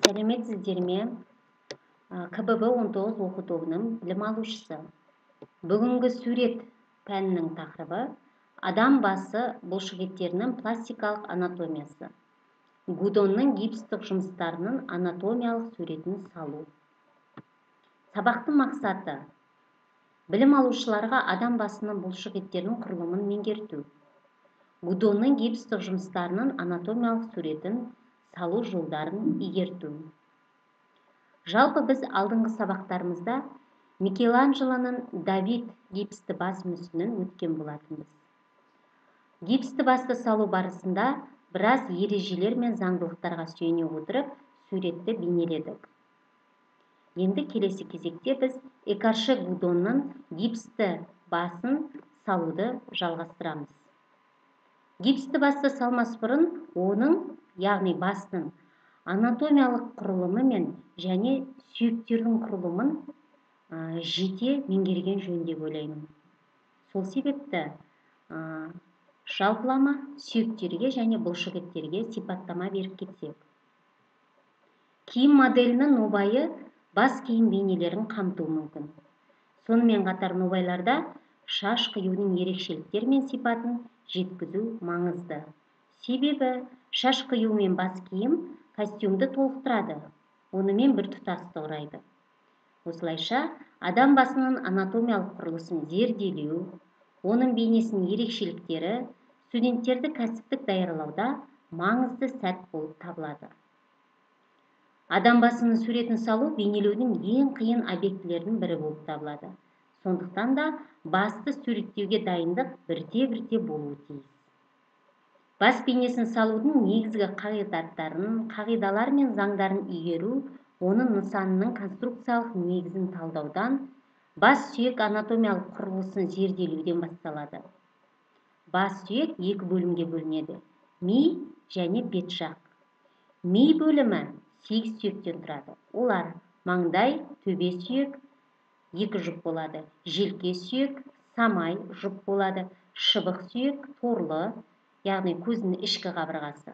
Сәлеметсіздер ме? КББ 19 оқу тобының білім алушысы. Бүгінгі сурет пәнінің тақырыбы адам басы бұлшықеттерінің пластикалық анатомиясы. Гудонның гипстік жұмыстарының анатомиялық суретін салу. Сабақтың мақсаты: білім алушыларға адам басының бұлшықеттерінің құрылымын меңгерту. Гудонның гипстік жұмыстарының анатомиялық суретін салу жолдарын игерту. Жалпы біз алдыңғы сабақтарымызда Микеланджелоның Давид гипсті бас мүсінін өткен болатынбыз. Гипсті басты салу барысында біраз ережелер мен заңдылықтарға сүйене отырып суретті бейнеледік. Енді келесі кезекте біз Экарше Гудонның гипсті басын салуды жалғастырамыз. Гипсті басты салмас бұрын оның, яғни бастың анатомиялық құрылымы мен және сүйектердің құрылымын жете меңгерген жөн деп ойлаймын. Сол себепті жалпылама сүйектерге және бұлшықеттерге сипаттама беріп кетсек. Киім моделінің нобайы бас киім бейнелерін қамтуы мүмкін. Сонымен қатар нобайларда шаш қиюдың ерекшеліктері мен сипатын жеткізу маңызды. Себебі шаш қию мен бас киім костюмді толықтырады, онымен бір тұтасты құрайды. Осылайша, адам басының анатомиялық құрылысын зерделеу, оның бейнесінің ерекшеліктері студенттерді кәсіптік даярлауда маңызды сәт болып табылады. Адам басының суретін салу бейнелеудің ең қиын объектілердің бірі болып табылады. Сондықтан да басты суреттеуге дайындық бірте-бірте болуы тиіс. Бас бейнесін салудың негізгі қағидалар мен заңдарын игеру, оның нысанының конструкциялық негізін талдаудан, бас сүйек анатомиялық құрылысын зерделеуден басталады. Бас сүйек екі бөлімге бөлінеді: ми және бет жақ. Ми бөлімі 8 сүйектен тұрады. Олар маңдай, төбе сүйек, 2 жұп болады, желке сүйек, самай жұп болады, шыбық сүйек, торлы, яғни көздің ішкі қабырғасы,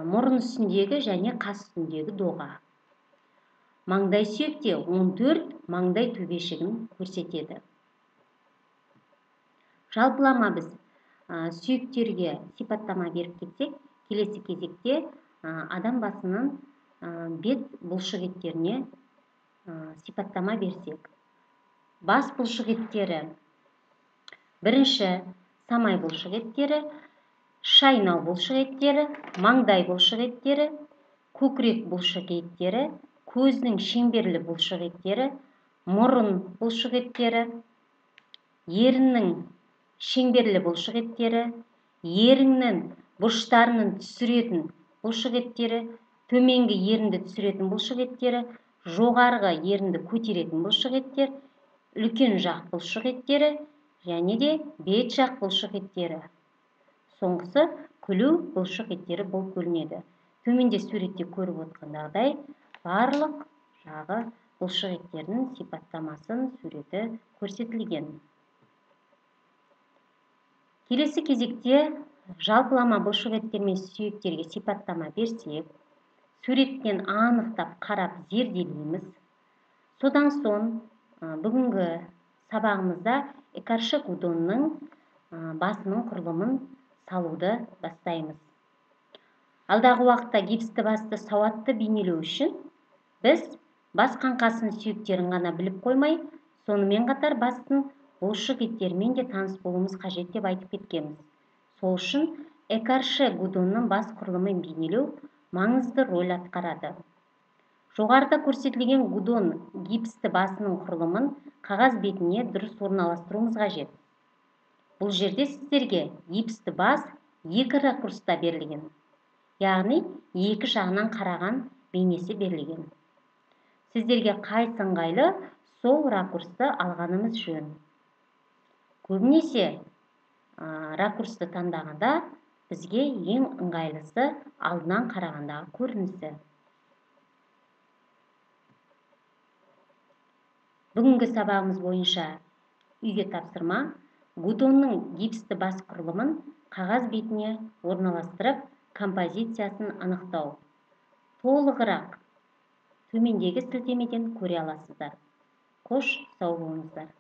мұрын үстіндегі және қас үстіндегі доға. Маңдай сүйекте 14 маңдай төбешігін көрсетеді. Жалпылама біз сүйектерге сипаттама беріп кетсек, келесі кезекте адам басының бет бұлшықеттеріне сипаттама берсек. Бас бұлшықеттері: бірінші самай бұлшықеттері, шайнау бұлшықеттері, маңдай бұлшықеттері, көкірек бұлшықеттері, көздің шеңберлі бұлшықеттері, мұрын бұлшықеттері, еріннің шеңберлі бұлшықеттері, еріннің бұрыштарының түсіретін бұлшықеттері, төменгі ерінді түсіретін бұлшықеттері, жоғарғы ерінді көтеретін бұлшықеттер, үлкен жақ бұлшықеттері және де бет жақ бұлшықеттері. Соңғысы күлу бұлшықеттері болып бөлінеді. Төменде суретте көріп отқандағыдай барлық жағы бұлшықеттерінің сипаттамасын суреті көрсетілген. Келесі кезекте жалпылама бұлшықеттер мен сүйектерге сипаттама берсек, суреттен анықтап қарап зерделейміз. Содан соң бүгінгі сабағымызда Экарше Гудонның басының құрылымын салуды бастаймыз. Алдағы уақытта гипсті басты сауатты бейнелеу үшін біз бас қаңқасының сүйектерін ғана біліп қоймай, сонымен қатар бастың бұлшықеттерімен де таныс болуымыз қажет деп айтып кеткенбіз. Сол үшін Экарше Гудонның бас құрылымын бейнелеу маңызды рөл атқарады. Жоғарыда көрсетілген Гудон гипсті басының құрылымын қағаз бетіне дұрыс орналастыруымыз қажет. Бұл жерде сіздерге гипсті бас екі ракурста берілген, яғни екі жағынан қараған бейнесі берілген. Сіздерге қайсы ыңғайлы, сол ракурсты алғанымыз жөн. Көбінесе ракурсты таңдағанда бізге ең ыңғайлысы алдынан қарағандағы көрінісі. Бүгінгі сабағымыз бойынша үйге тапсырма: Гудонның гипсті бас құрылымын қағаз бетіне орналастырып, композициясын анықтау. толығырақ төмендегі сілтемеден көре аласыздар. Қош сау болыңыздар.